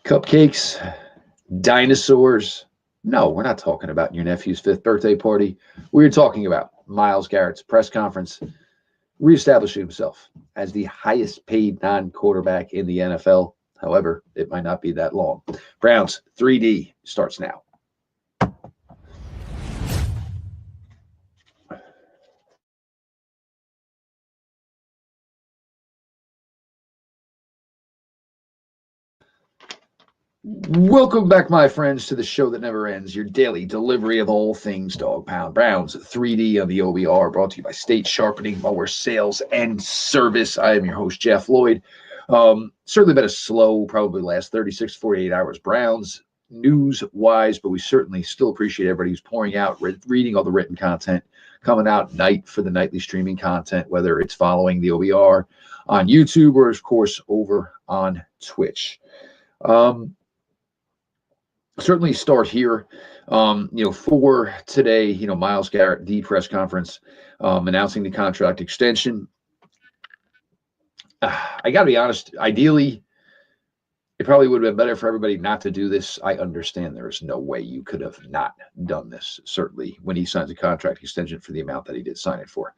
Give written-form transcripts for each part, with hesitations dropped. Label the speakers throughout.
Speaker 1: Cupcakes, dinosaurs. No, we're not talking about your nephew's 5th birthday party. We're talking about Myles Garrett's press conference, reestablishing himself as the highest paid non-quarterback in the NFL. However, it might not be that long. Browns 3D starts now. Welcome back, my friends, to the show that never ends, your daily delivery of all things dog pound. Browns 3D on the OBR, brought to you by State Sharpening Mower Sales and Service. I am your host, Jeff Lloyd. Certainly been a slow, probably last 36, 48 hours, Browns news-wise, but we certainly still appreciate everybody who's pouring out, reading all the written content, coming out night for the nightly streaming content, whether it's following the OBR on YouTube or, of course, over on Twitch. Certainly start here, for today, Myles Garrett, the press conference, announcing the contract extension. I got to be honest, ideally, it probably would have been better for everybody not to do this. I understand there is no way you could have not done this, certainly, when he signs a contract extension for the amount that he did sign it for.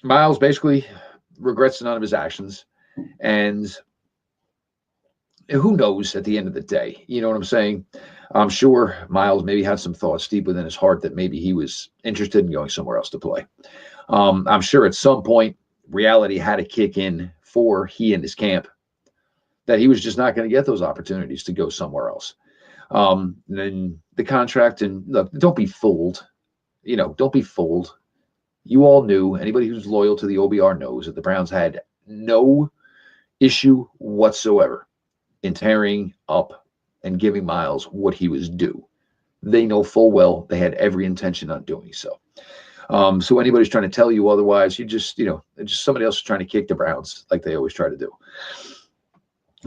Speaker 1: Myles basically regrets none of his actions, and who knows at the end of the day? You know what I'm saying? I'm sure Myles maybe had some thoughts deep within his heart that maybe he was interested in going somewhere else to play. I'm sure at some point reality had to kick in for he and his camp that he was just not going to get those opportunities to go somewhere else. And then the contract, and look, don't be fooled. Don't be fooled. You all knew, anybody who's loyal to the OBR knows that the Browns had no issue whatsoever in tearing up and giving Myles what he was due. They know full well they had every intention on doing so. So anybody's trying to tell you otherwise, just somebody else is trying to kick the Browns like they always try to do.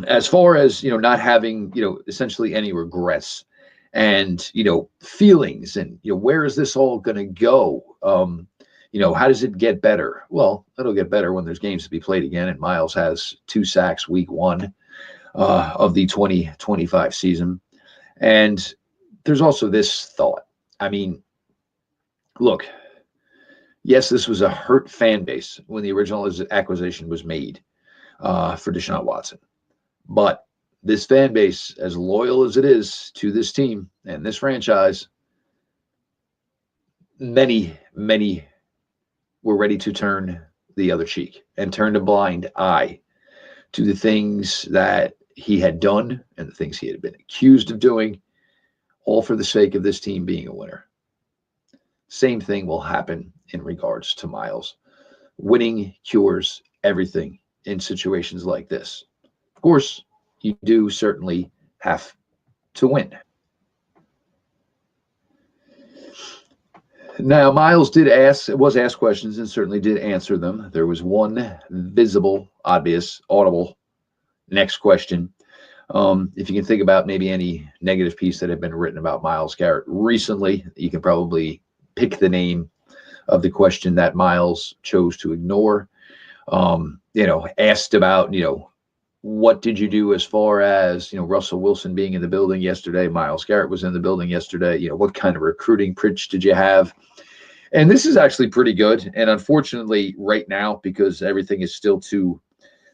Speaker 1: As far as, not having, essentially any regrets and, feelings and, where is this all going to go? How does it get better? Well, it'll get better when there's games to be played again. And Myles has 2 sacks week 1. Of the 2025 season. And there's also this thought. I mean, look, yes, this was a hurt fan base when the original acquisition was made for Deshaun Watson. But this fan base, as loyal as it is to this team and this franchise, many, many were ready to turn the other cheek and turn a blind eye to the things that he had done and the things he had been accused of doing, all for the sake of this team being a winner. Same thing will happen in regards to Myles. Winning cures everything in situations like this. Of course, you do certainly have to win. Now, Myles was asked questions and certainly did answer them. There was one visible, obvious, audible next question. If you can think about maybe any negative piece that had been written about Myles Garrett recently, you can probably pick the name of the question that Myles chose to ignore. Asked about, what did you do as far as, Russell Wilson being in the building yesterday? Myles Garrett was in the building yesterday. What kind of recruiting pitch did you have? And this is actually pretty good. And unfortunately, right now, because everything is still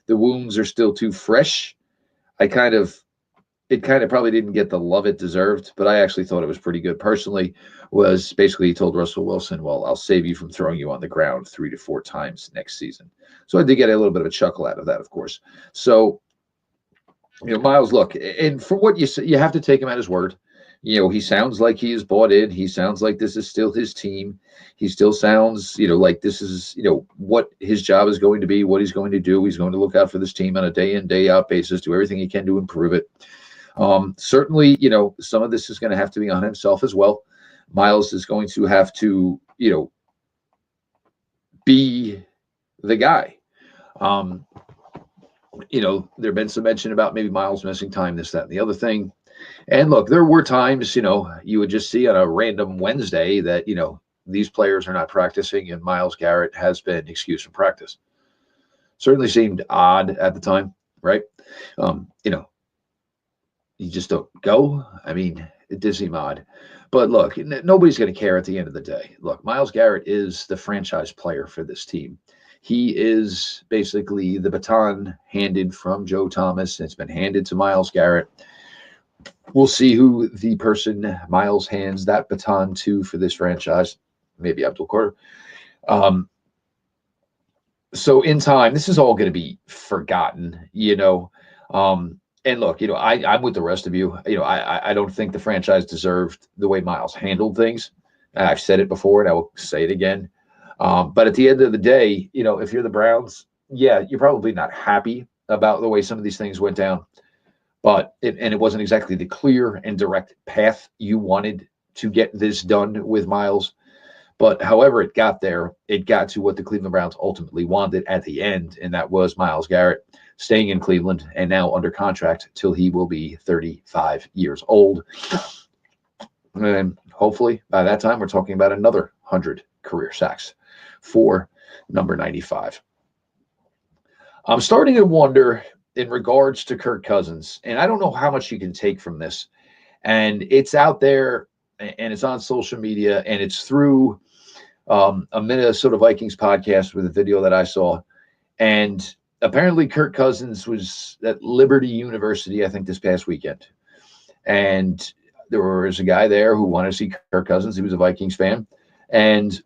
Speaker 1: the wounds are still too fresh, it kind of probably didn't get the love it deserved, but I actually thought it was pretty good. Personally, was basically he told Russell Wilson, well, I'll save you from throwing you on the ground 3 to 4 times next season. So I did get a little bit of a chuckle out of that, of course. So, Myles, look, and for what you say, you have to take him at his word. He sounds like he is bought in. He sounds like this is still his team. He still sounds, like this is, what his job is going to be, what he's going to do. He's going to look out for this team on a day in, day out basis, do everything he can to improve it. Certainly, some of this is going to have to be on himself as well. Myles is going to have to, be the guy. There have been some mention about maybe Myles missing time, this, that, and the other thing. And look, there were times, you would just see on a random Wednesday that, these players are not practicing and Myles Garrett has been excused from practice. Certainly seemed odd at the time, right? You know, you just don't go. I mean, Disney mod. But look, nobody's going to care at the end of the day. Look, Myles Garrett is the franchise player for this team. He is basically the baton handed from Joe Thomas. It's been handed to Myles Garrett. We'll see who the person Myles hands that baton to for this franchise. Maybe Abdul Carter. So in time, this is all going to be forgotten, you know. And look, you know, I'm with the rest of you. You know, I don't think the franchise deserved the way Myles handled things. I've said it before, and I will say it again. But at the end of the day, you know, if you're the Browns, yeah, you're probably not happy about the way some of these things went down. But it wasn't exactly the clear and direct path you wanted to get this done with Myles. But however it got there, it got to what the Cleveland Browns ultimately wanted at the end, and that was Myles Garrett staying in Cleveland and now under contract till he will be 35 years old. And hopefully by that time, we're talking about another 100 career sacks for number 95. I'm starting to wonder in regards to Kirk Cousins, and I don't know how much you can take from this. And it's out there, and it's on social media, and it's through a Minnesota Vikings podcast with a video that I saw. And apparently Kirk Cousins was at Liberty University, I think, this past weekend. And there was a guy there who wanted to see Kirk Cousins. He was a Vikings fan. And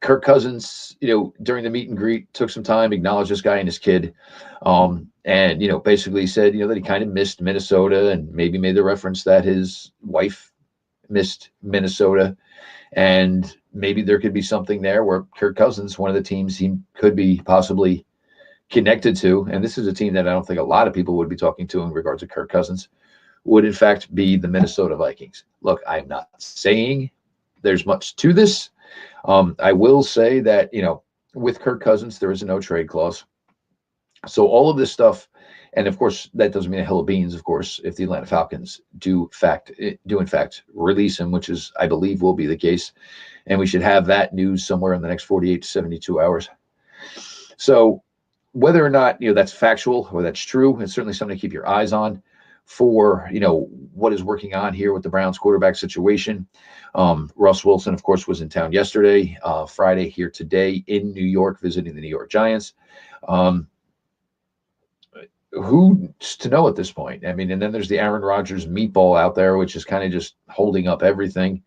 Speaker 1: Kirk Cousins, you know, during the meet and greet, took some time, acknowledged this guy and his kid. And, you know, basically said, you know, that he kind of missed Minnesota and maybe made the reference that his wife missed Minnesota. And maybe there could be something there where Kirk Cousins, one of the teams he could be possibly connected to, and this is a team that I don't think a lot of people would be talking to in regards to Kirk Cousins, would in fact be the Minnesota Vikings. Look, I'm not saying there's much to this. I will say that, you know, with Kirk Cousins, there is a no trade clause. So all of this stuff, and of course, that doesn't mean a hill of beans, of course, if the Atlanta Falcons do in fact release him, which is, I believe, will be the case. And we should have that news somewhere in the next 48 to 72 hours. So whether or not, you know, that's factual or that's true, it's certainly something to keep your eyes on for, you know, what is working on here with the Browns quarterback situation. Russ Wilson, of course, was in town yesterday, Friday here today in New York, visiting the New York Giants. Who's to know at this point? I mean, and then there's the Aaron Rodgers meatball out there, which is kind of just holding up everything.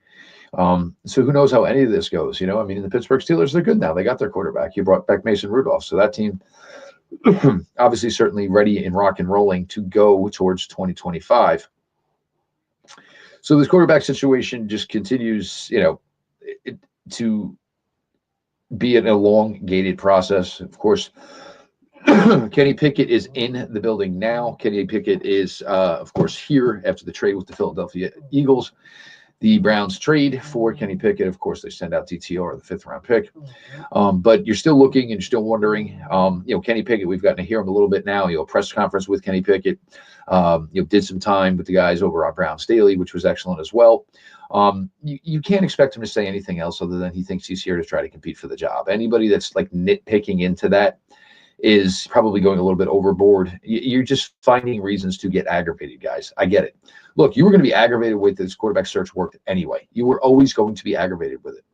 Speaker 1: So who knows how any of this goes? You know, I mean, the Pittsburgh Steelers, they're good now. They got their quarterback. You brought back Mason Rudolph. So that team obviously certainly ready and rock and rolling to go towards 2025. So this quarterback situation just continues, you know, to be an elongated process. Of course, Kenny Pickett is in the building now. Kenny Pickett is, of course, here after the trade with the Philadelphia Eagles. The Browns trade for Kenny Pickett. Of course, they send out DTR, the 5th round pick. But you're still looking and you're still wondering, you know, Kenny Pickett, we've gotten to hear him a little bit now. You know, press conference with Kenny Pickett. You know, did some time with the guys over on Browns Daily, which was excellent as well. You can't expect him to say anything else other than he thinks he's here to try to compete for the job. Anybody that's like nitpicking into that is probably going a little bit overboard. You're just finding reasons to get aggravated, guys. I get it. Look, you were going to be aggravated with this quarterback search work anyway. You were always going to be aggravated with it.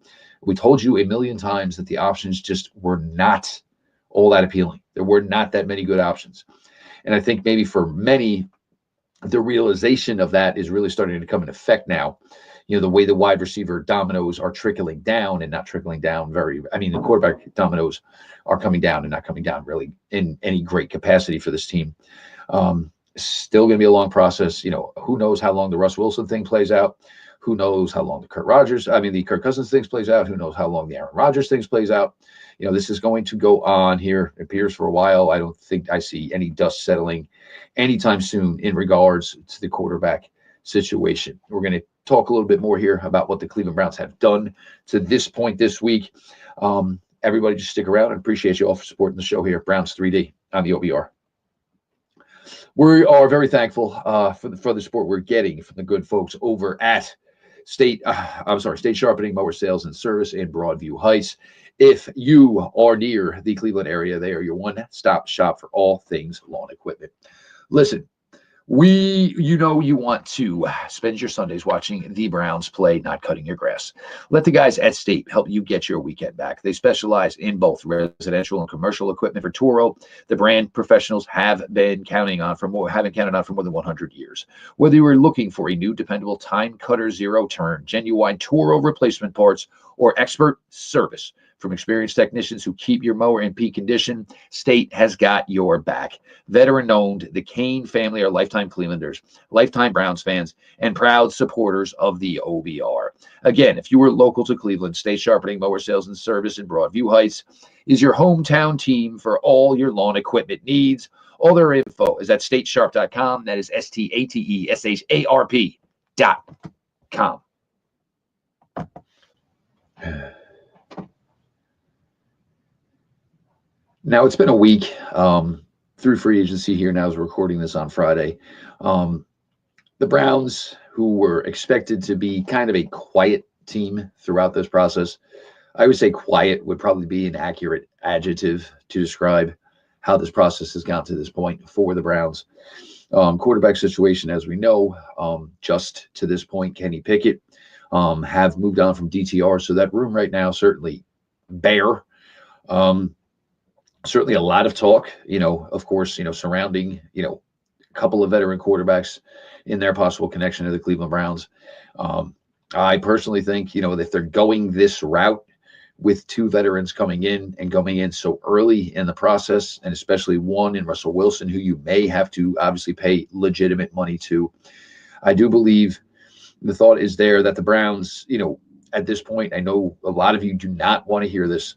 Speaker 1: We told you a million times that the options just were not all that appealing. There were not that many good options. And I think maybe for many, the realization of that is really starting to come in effect now. You know, the way the wide receiver dominoes are trickling down and not trickling down the quarterback dominoes are coming down and not coming down really in any great capacity for this team. Still going to be a long process. You know, who knows how long the Russ Wilson thing plays out? Who knows how long the Kirk Cousins things plays out? Who knows how long the Aaron Rodgers things plays out? You know, this is going to go on here, it appears, for a while. I don't think I see any dust settling anytime soon in regards to the quarterback situation. We're going to talk a little bit more here about what the Cleveland Browns have done to this point this week. Everybody just stick around, and appreciate you all for supporting the show here. Browns 3D on the OBR. We are very thankful for the support we're getting from the good folks over at State Sharpening Mower Sales and Service in Broadview Heights. If you are near the Cleveland area, they are your one-stop shop for all things lawn equipment. Listen, you want to spend your Sundays watching the Browns play, not cutting your grass. Let the guys at State help you get your weekend back. They specialize in both residential and commercial equipment for Toro, the brand professionals haven't counted on for more than 100 years. Whether you are looking for a new, dependable time cutter, zero turn, genuine Toro replacement parts, or expert service from experienced technicians who keep your mower in peak condition, State has got your back. Veteran-owned, the Kane family are lifetime Clevelanders, lifetime Browns fans, and proud supporters of the OBR. Again, if you are local to Cleveland, State Sharpening Mower Sales and Service in Broadview Heights is your hometown team for all your lawn equipment needs. All their info is at statesharp.com. That is STATESHARP.com. Now, it's been a week through free agency here now as we're recording this on Friday. The Browns, who were expected to be kind of a quiet team throughout this process, I would say quiet would probably be an accurate adjective to describe how this process has gotten to this point for the Browns. Quarterback situation, as we know, just to this point, Kenny Pickett have moved on from DTR. So that room right now certainly bare. Certainly a lot of talk, of course, surrounding, a couple of veteran quarterbacks in their possible connection to the Cleveland Browns. I personally think, if they're going this route with two veterans coming in so early in the process, and especially one in Russell Wilson, who you may have to obviously pay legitimate money to, I do believe the thought is there that the Browns, at this point, I know a lot of you do not want to hear this.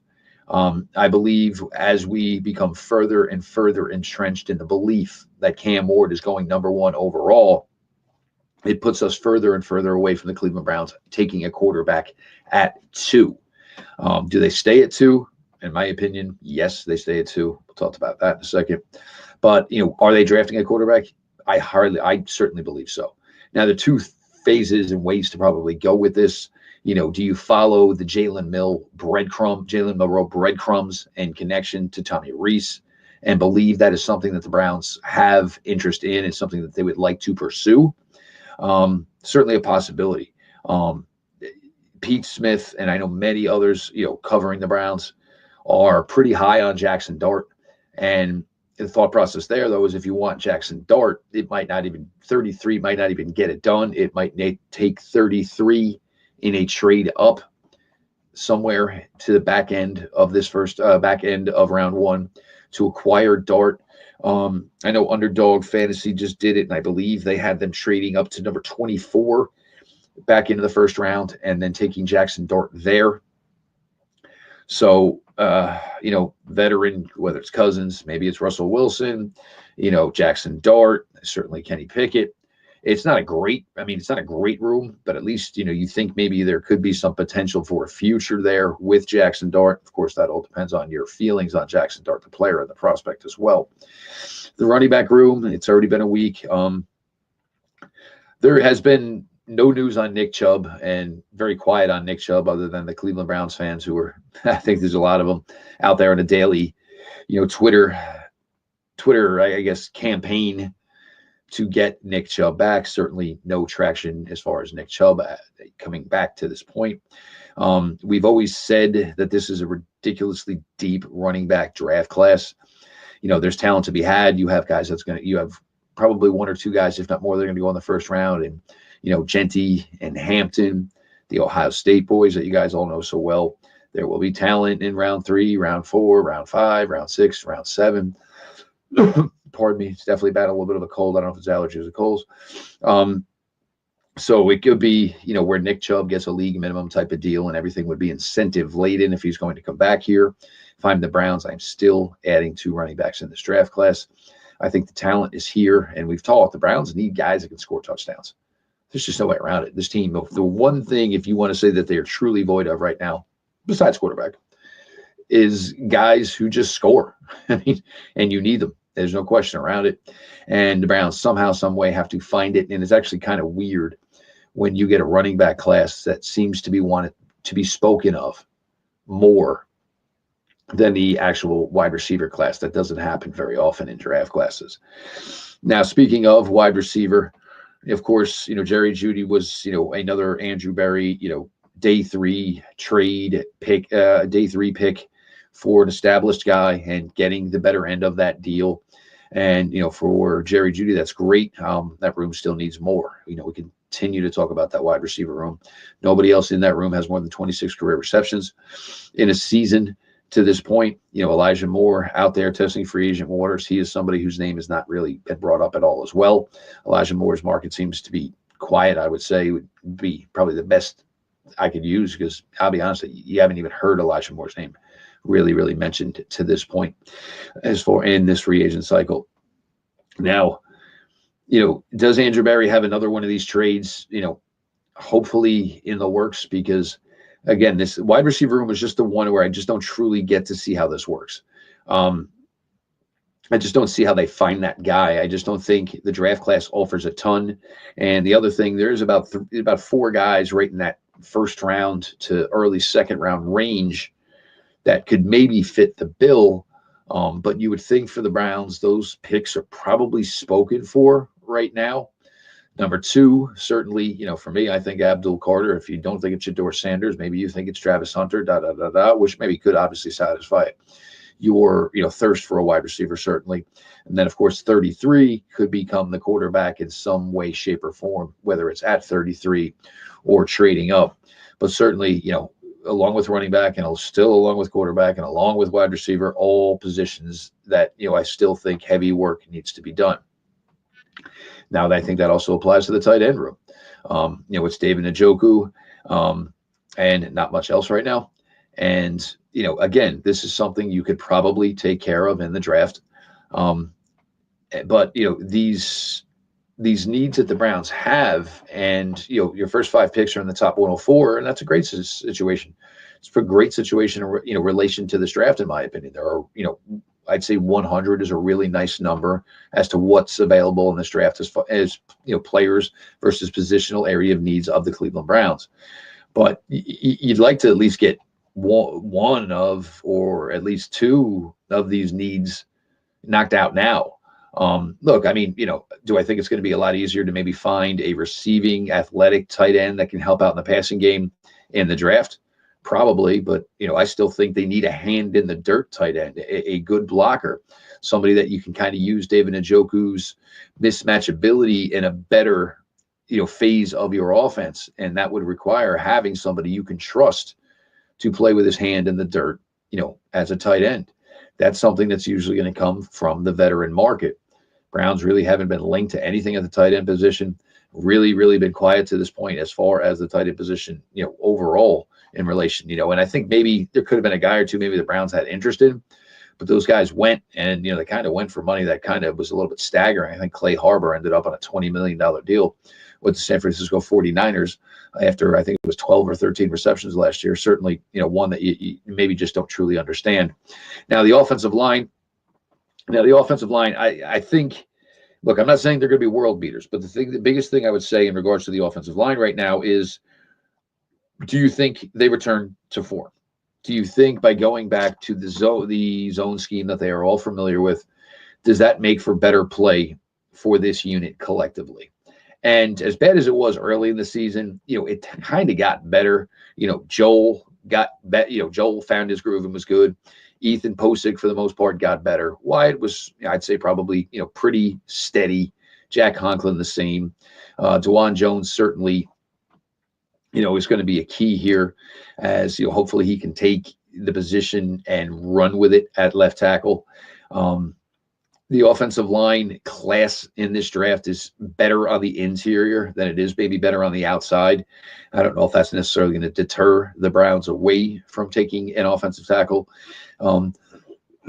Speaker 1: I believe as we become further and further entrenched in the belief that Cam Ward is going number one overall, it puts us further and further away from the Cleveland Browns taking a quarterback at 2. Do they stay at 2? In my opinion, yes, they stay at 2. We'll talk about that in a second. But, are they drafting a quarterback? I certainly believe so. Now, the two phases and ways to probably go with this. Do you follow the Jalen Milroe breadcrumbs and connection to Tommy Rees and believe that is something that the Browns have interest in and something that they would like to pursue? Certainly a possibility. Pete Smith and I know many others, covering the Browns are pretty high on Jackson Dart. And the thought process there, though, is if you want Jackson Dart, 33 might not even get it done. It might take 33 in a trade up somewhere to the back end of round 1 to acquire Dart. I know Underdog Fantasy just did it, and I believe they had them trading up to number 24 back into the first round and then taking Jackson Dart there. So, veteran, whether it's Cousins, maybe it's Russell Wilson, Jackson Dart, certainly Kenny Pickett. It's not a great room, but at least, you think maybe there could be some potential for a future there with Jackson Dart. Of course, that all depends on your feelings on Jackson Dart, the player and the prospect as well. The running back room, it's already been a week. There has been no news on Nick Chubb and very quiet on Nick Chubb other than the Cleveland Browns fans who are, I think there's a lot of them out there in a daily, Twitter, I guess, campaign to get Nick Chubb back. Certainly no traction as far as Nick Chubb coming back to this point. We've always said that this is a ridiculously deep running back draft class. There's talent to be had. You have guys you have probably one or two guys, if not more, they're going to go in the first round. And, Genty and Hampton, the Ohio State boys that you guys all know so well. There will be talent in round 3, round 4, round 5, round 6, round 7. Pardon me, it's definitely battled a little bit of a cold. I don't know if it's allergies or colds. So it could be, where Nick Chubb gets a league minimum type of deal and everything would be incentive laden if he's going to come back here. If I'm the Browns, I'm still adding 2 running backs in this draft class. I think the talent is here, and we've talked. The Browns need guys that can score touchdowns. There's just no way around it. This team, the one thing, if you want to say that they are truly void of right now, besides quarterback, is guys who just score. And you need them. There's no question around it. And the Browns somehow, some way have to find it. And it's actually kind of weird when you get a running back class that seems to be wanted to be spoken of more than the actual wide receiver class. That doesn't happen very often in draft classes. Now, speaking of wide receiver, of course, Jerry Jeudy was, another Andrew Berry, day 3 trade pick, day 3 pick for an established guy and getting the better end of that deal. And, for Jerry Jeudy, that's great. That room still needs more. We continue to talk about that wide receiver room. Nobody else in that room has more than 26 career receptions in a season to this point. Elijah Moore out there testing free agent waters. He is somebody whose name has not really been brought up at all as well. Elijah Moore's market seems to be quiet, I would say, would be probably the best I could use, because I'll be honest, you haven't even heard Elijah Moore's name really mentioned to this point as for in this free agent cycle. Now, does Andrew Berry have another one of these trades, hopefully in the works? Because again, this wide receiver room is just the one where I just don't truly get to see how this works. I just don't see how they find that guy. I just don't think the draft class offers a ton. And the other thing, there's about 4 guys right in that first round to early second round range that could maybe fit the bill. But you would think for the Browns, those picks are probably spoken for right now. Number 2, certainly, for me, I think Abdul Carter. If you don't think it's Shedeur Sanders, maybe you think it's Travis Hunter, which maybe could obviously satisfy your, thirst for a wide receiver, certainly. And then, of course, 33 could become the quarterback in some way, shape, or form, whether it's at 33 or trading up. But certainly, along with running back and still along with quarterback and along with wide receiver, all positions that, I still think heavy work needs to be done. Now, I think that also applies to the tight end room. It's David Njoku and not much else right now. And, again, this is something you could probably take care of in the draft. But, these needs that the Browns have, and your first 5 picks are in the top 104, and that's a great situation. It's a great situation in relation to this draft, in my opinion. There are, I'd say 100 is a really nice number as to what's available in this draft as far as players versus positional area of needs of the Cleveland Browns. But you'd like to at least get one of, or at least 2 of these needs knocked out now. Look, I mean, do I think it's going to be a lot easier to maybe find a receiving athletic tight end that can help out in the passing game in the draft? Probably, but, I still think they need a hand in the dirt tight end, a good blocker, somebody that you can kind of use David Njoku's mismatch ability in a better, phase of your offense. And that would require having somebody you can trust to play with his hand in the dirt, as a tight end. That's something that's usually going to come from the veteran market. Browns really haven't been linked to anything at the tight end position. Really been quiet to this point as far as the tight end position, overall in relation, and I think maybe there could have been a guy or two maybe the Browns had interest in, but those guys went, and, they kind of went for money that kind of was a little bit staggering. I think Clay Harbor ended up on a $20 million deal with the San Francisco 49ers after, I think it was 12 or 13 receptions last year. Certainly, one that you maybe just don't truly understand. Now, the offensive line, I think, look, I'm not saying they're going to be world beaters, but the biggest thing I would say in regards to the offensive line right now is, do you think they return to form? Do you think by going back to the zone scheme that they are all familiar with, does that make for better play for this unit collectively? And as bad as it was early in the season, it kind of got better. Joel found his groove and was good. Ethan Posick, for the most part, got better. Wyatt was, I'd say, probably, pretty steady. Jack Conklin, the same. DeJuan Jones, certainly, is going to be a key here as, hopefully he can take the position and run with it at left tackle. The offensive line class in this draft is better on the interior than it is maybe better on the outside. I don't know if that's necessarily going to deter the Browns away from taking an offensive tackle.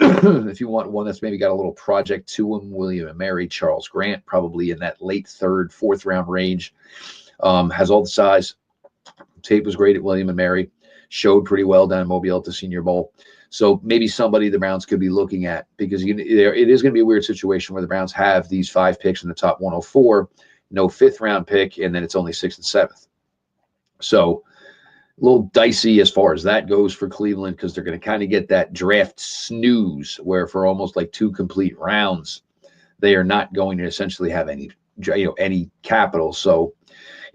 Speaker 1: If you want one that's maybe got a little project to him, William and Mary, Charles Grant, probably in that late 3rd, 4th round range, has all the size. Tape was great at William and Mary, showed pretty well down in Mobile at the Senior Bowl. So maybe somebody the Browns could be looking at, because it is going to be a weird situation where the Browns have these 5 picks in the top 104, no 5th round pick, and then it's only 6th and 7th. So A little dicey as far as that goes for Cleveland because they're going to kind of get that draft snooze where for almost like 2 complete rounds, they are not going to essentially have any capital. So,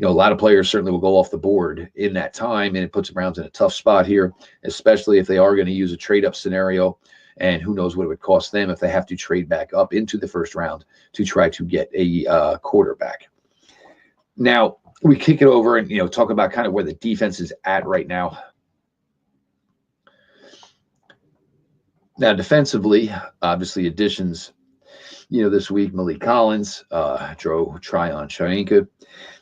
Speaker 1: a lot of players certainly will go off the board in that time, and it puts the Browns in a tough spot here, especially if they are going to use a trade-up scenario, and who knows what it would cost them if they have to trade back up into the first round to try to get a quarterback. Now, we kick it over and, talk about kind of where the defense is at right now. Now, defensively, obviously additions, this week, Malik Collins, Tryon Shoyinka.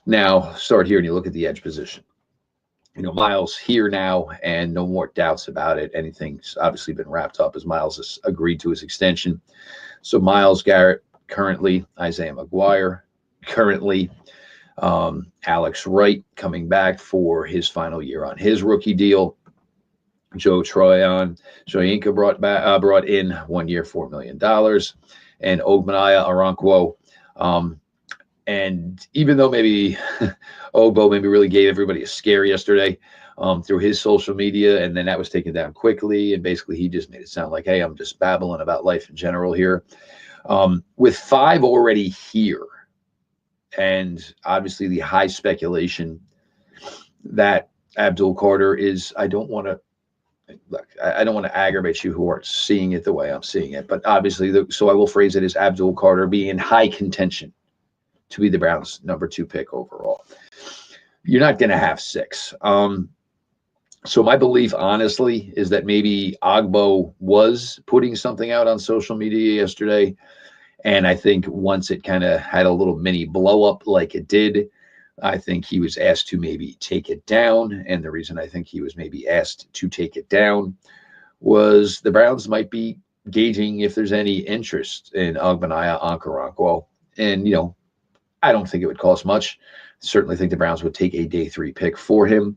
Speaker 1: Now, start here and you look at the edge position. Myles here now, and no more doubts about it. Anything's obviously been wrapped up as Myles has agreed to his extension. So Myles Garrett currently, Isaiah McGuire currently, Alex Wright coming back for his final year on his rookie deal. Tryon Shoyinka brought in 1 year, $4 million, and Ogbenaya Arankwo. And even though maybe Ogbo maybe really gave everybody a scare yesterday through his social media, and then that was taken down quickly, and basically he just made it sound like, hey, I'm just babbling about life in general here. With 5 already here, and obviously the high speculation that Abdul Carter is, I don't want to aggravate you who aren't seeing it the way I'm seeing it, but obviously, so I will phrase it as Abdul Carter being in high contention to be the Browns' number 2 pick overall. You're not going to have 6. So my belief, honestly, is that maybe Ogbo was putting something out on social media yesterday, and I think once it kind of had a little mini blow up like it did, I think he was asked to maybe take it down. And the reason I think he was maybe asked to take it down was the Browns might be gauging if there's any interest in Ogbenaya Okoronkwo. And, I don't think it would cost much. Certainly think the Browns would take a day 3 pick for him.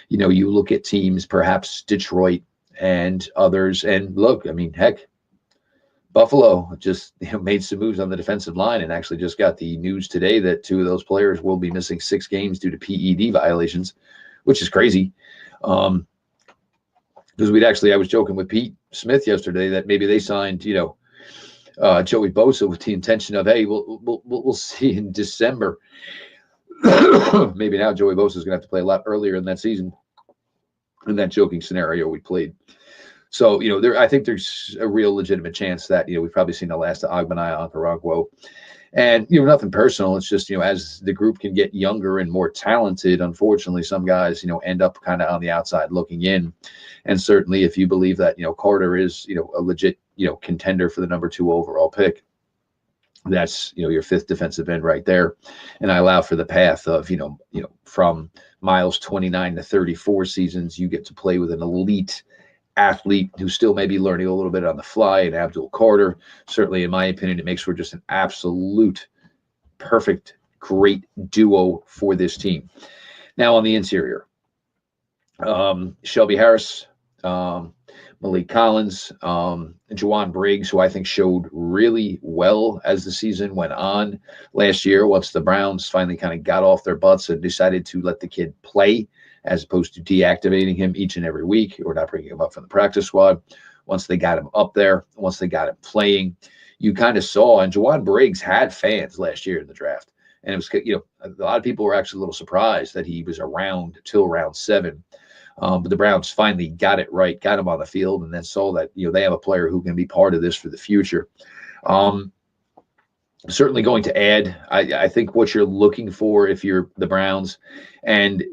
Speaker 1: You look at teams, perhaps Detroit and others, and look, I mean, heck, Buffalo just made some moves on the defensive line and actually just got the news today that 2 of those players will be missing 6 games due to PED violations, which is crazy. Because I was joking with Pete Smith yesterday that maybe they signed, Joey Bosa with the intention of, hey, we'll see in December. Maybe now Joey Bosa is going to have to play a lot earlier in that season in that joking scenario we played. So, I think there's a real legitimate chance that, we've probably seen the last of Ogbenaya Okoronkwo. And, nothing personal. It's just, as the group can get younger and more talented, unfortunately, some guys, end up kind of on the outside looking in. And certainly if you believe that, Carter is, a legit, contender for the number 2 overall pick, that's, your 5th defensive end right there. And I allow for the path of, from Myles 29 to 34 seasons, you get to play with an elite athlete who still may be learning a little bit on the fly, and Abdul Carter. Certainly, in my opinion, it makes for just an absolute perfect, great duo for this team. Now on the interior, Shelby Harris, Malik Collins, Juwan Briggs, who I think showed really well as the season went on last year once the Browns finally kind of got off their butts and decided to let the kid play as opposed to deactivating him each and every week or not bringing him up from the practice squad. Once they got him up there, once they got him playing, you kind of saw, and Juwan Briggs had fans last year in the draft. And it was, a lot of people were actually a little surprised that he was around till round 7. But the Browns finally got it right, got him on the field, and then saw that, they have a player who can be part of this for the future. Certainly going to add, I think what you're looking for if you're the Browns, and,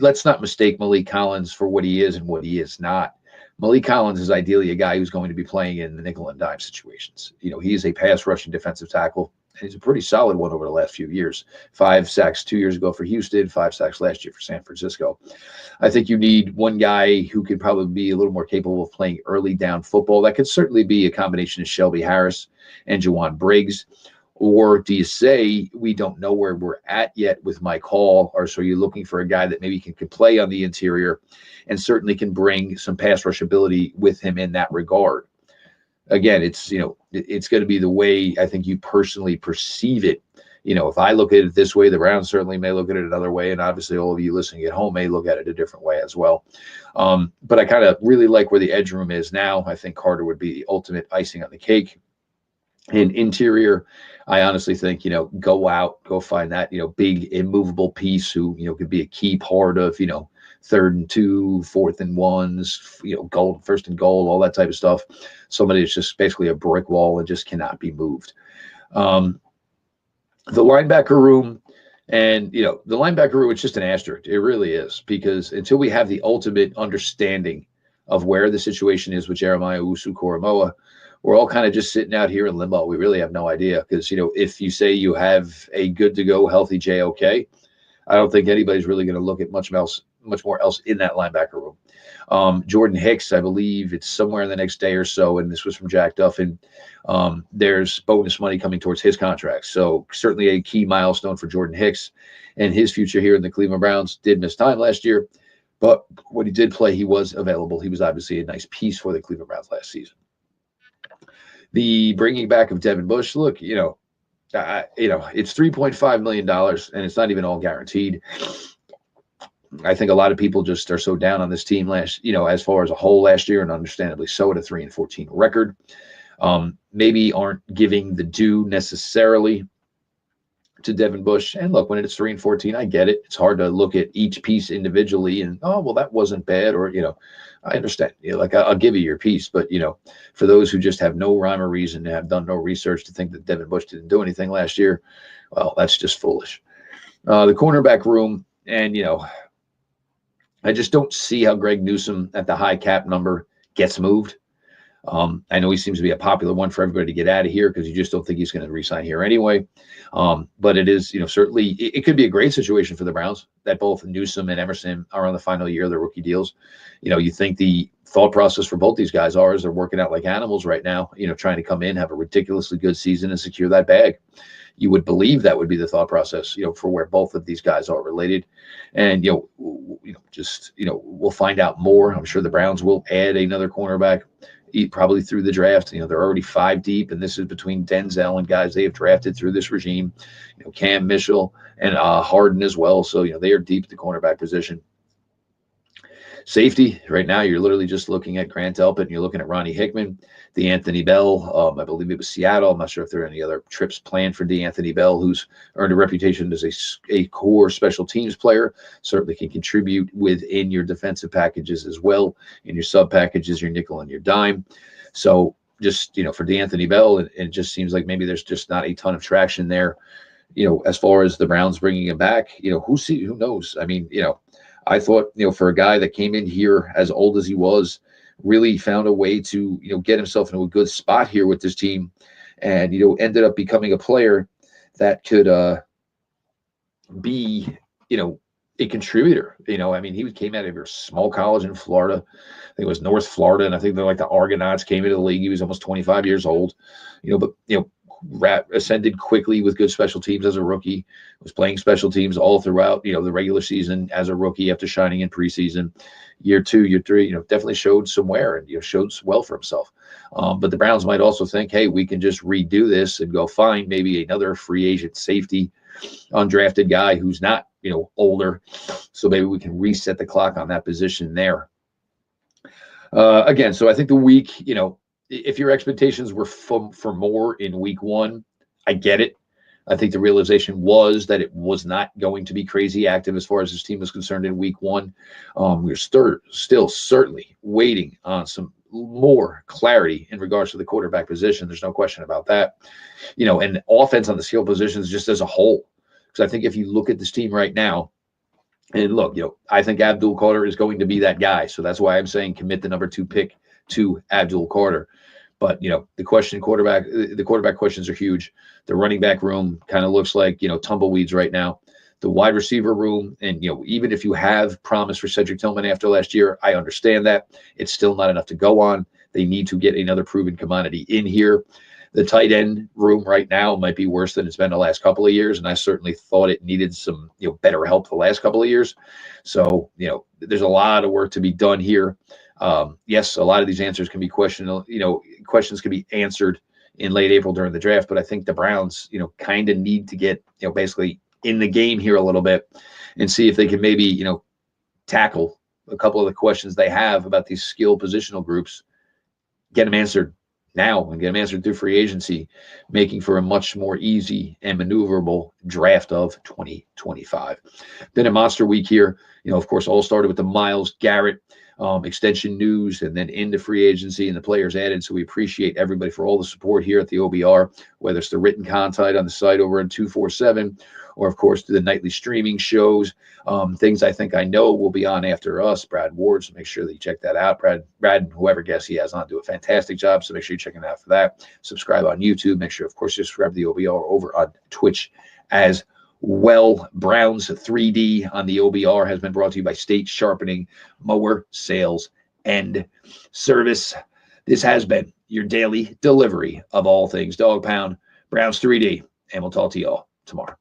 Speaker 1: let's not mistake Malik Collins for what he is and what he is not. Malik Collins is ideally a guy who's going to be playing in the nickel and dime situations. He is a pass rushing defensive tackle. He's a pretty solid one over the last few years. 5 sacks 2 years ago for Houston, 5 sacks last year for San Francisco. I think you need one guy who could probably be a little more capable of playing early down football. That could certainly be a combination of Shelby Harris and Juwan Briggs. Or do you say we don't know where we're at yet with Mike Hall? Or so you're looking for a guy that maybe can play on the interior and certainly can bring some pass rush ability with him in that regard. Again, it's going to be the way I think you personally perceive it. if I look at it this way, the Browns certainly may look at it another way, and obviously all of you listening at home may look at it a different way as well. But I kind of really like where the edge room is now. I think Carter would be the ultimate icing on the cake. In interior, I honestly think, go out, go find that, big immovable piece who, could be a key part of, 3rd and 2, 4th and 1s, goal, 1st and goal, all that type of stuff. Somebody that's just basically a brick wall and just cannot be moved. The linebacker room, and, the linebacker room, it's just an asterisk. It really is, because until we have the ultimate understanding of where the situation is with Jeremiah Owusu-Koramoah, we're all kind of just sitting out here in limbo. We really have no idea, because, if you say you have a good-to-go, healthy JOK, I don't think anybody's really going to look at much more else in that linebacker room. Jordan Hicks, I believe it's somewhere in the next day or so, and this was from Jack Duffin. There's bonus money coming towards his contract. So certainly a key milestone for Jordan Hicks and his future here in the Cleveland Browns. Did miss time last year, but when he did play, he was available. He was obviously a nice piece for the Cleveland Browns last season. The bringing back of Devin Bush, look, it's $3.5 million, and it's not even all guaranteed. I think a lot of people just are so down on this team as far as a whole last year, and understandably so, at a 3-14 record. Maybe aren't giving the due necessarily to Devin Bush. And look, when it's 3-14, I get it. It's hard to look at each piece individually and, oh, well, that wasn't bad, or, I understand. I'll give you your piece, but, for those who just have no rhyme or reason, have done no research to think that Devin Bush didn't do anything last year, well, that's just foolish. The cornerback room, and, I just don't see how Greg Newsome at the high cap number gets moved. I know he seems to be a popular one for everybody to get out of here, because you just don't think he's going to re-sign here anyway. But it is, certainly it could be a great situation for the Browns that both Newsome and Emerson are on the final year of their rookie deals. You think the thought process for both these guys is they're working out like animals right now, trying to come in, have a ridiculously good season and secure that bag. You would believe that would be the thought process, for where both of these guys are related. And, we'll find out more. I'm sure the Browns will add another cornerback probably through the draft. They're already 5 deep, and this is between Denzel and guys they have drafted through this regime, Cam Mitchell and Harden as well. So, they are deep at the cornerback position. Safety, right now, you're literally just looking at Grant Delpit, and you're looking at Ronnie Hickman, D'Anthony Bell. I believe it was Seattle. I'm not sure if there are any other trips planned for D'Anthony Bell, who's earned a reputation as a core special teams player. Certainly can contribute within your defensive packages as well, in your sub packages, your nickel and your dime. So just, for D'Anthony Bell, it just seems like maybe there's just not a ton of traction there. As far as the Browns bringing him back, who knows? I mean, I thought, for a guy that came in here as old as he was, really found a way to, get himself into a good spot here with this team, and, ended up becoming a player that could be, a contributor. He came out of a small college in Florida. I think it was North Florida, and I think they're like the Argonauts, came into the league. He was almost 25 years old, ascended quickly with good special teams as a rookie, was playing special teams all throughout, the regular season as a rookie after shining in preseason. Year 2, year 3, definitely showed some wear and, showed well for himself. But the Browns might also think, hey, we can just redo this and go find maybe another free agent safety, undrafted guy who's not, older. So maybe we can reset the clock on that position there. Again, so I think the week, if your expectations were for more in week 1, I get it. I think the realization was that it was not going to be crazy active as far as this team was concerned in week 1. We're still certainly waiting on some more clarity in regards to the quarterback position. There's no question about that. And offense on the skill positions just as a whole. Because I think if you look at this team right now, and look, I think Abdul Carter is going to be that guy. So that's why I'm saying commit the number 2 pick to Abdul Carter. But, the quarterback questions are huge. The running back room kind of looks like, tumbleweeds right now. The wide receiver room, and, even if you have promise for Cedric Tillman after last year, I understand that. It's still not enough to go on. They need to get another proven commodity in here. The tight end room right now might be worse than it's been the last couple of years, and I certainly thought it needed some, better help the last couple of years. So, there's a lot of work to be done here. Yes, a lot of these answers can be questions can be answered in late April during the draft. But I think the Browns, kind of need to get, basically in the game here a little bit and see if they can maybe, tackle a couple of the questions they have about these skill positional groups, get them answered now and get them answered through free agency, making for a much more easy and maneuverable draft of 2025. Been a monster week here. Of course, all started with the Myles Garrett extension news and then into free agency and the players added. So we appreciate everybody for all the support here at the OBR, whether it's the written content on the site over at 247 or, of course, to the nightly streaming shows. Things I think I know will be on after us, Brad Ward, so make sure that you check that out. Brad, whoever guest he has on, do a fantastic job, so make sure you're checking it out for that. Subscribe on YouTube. Make sure, of course, you subscribe to the OBR over on Twitch as well. Browns 3D on the OBR has been brought to you by State Sharpening Mower Sales and Service. This has been your daily delivery of all things Dog Pound, Browns 3D, and we'll talk to you all tomorrow.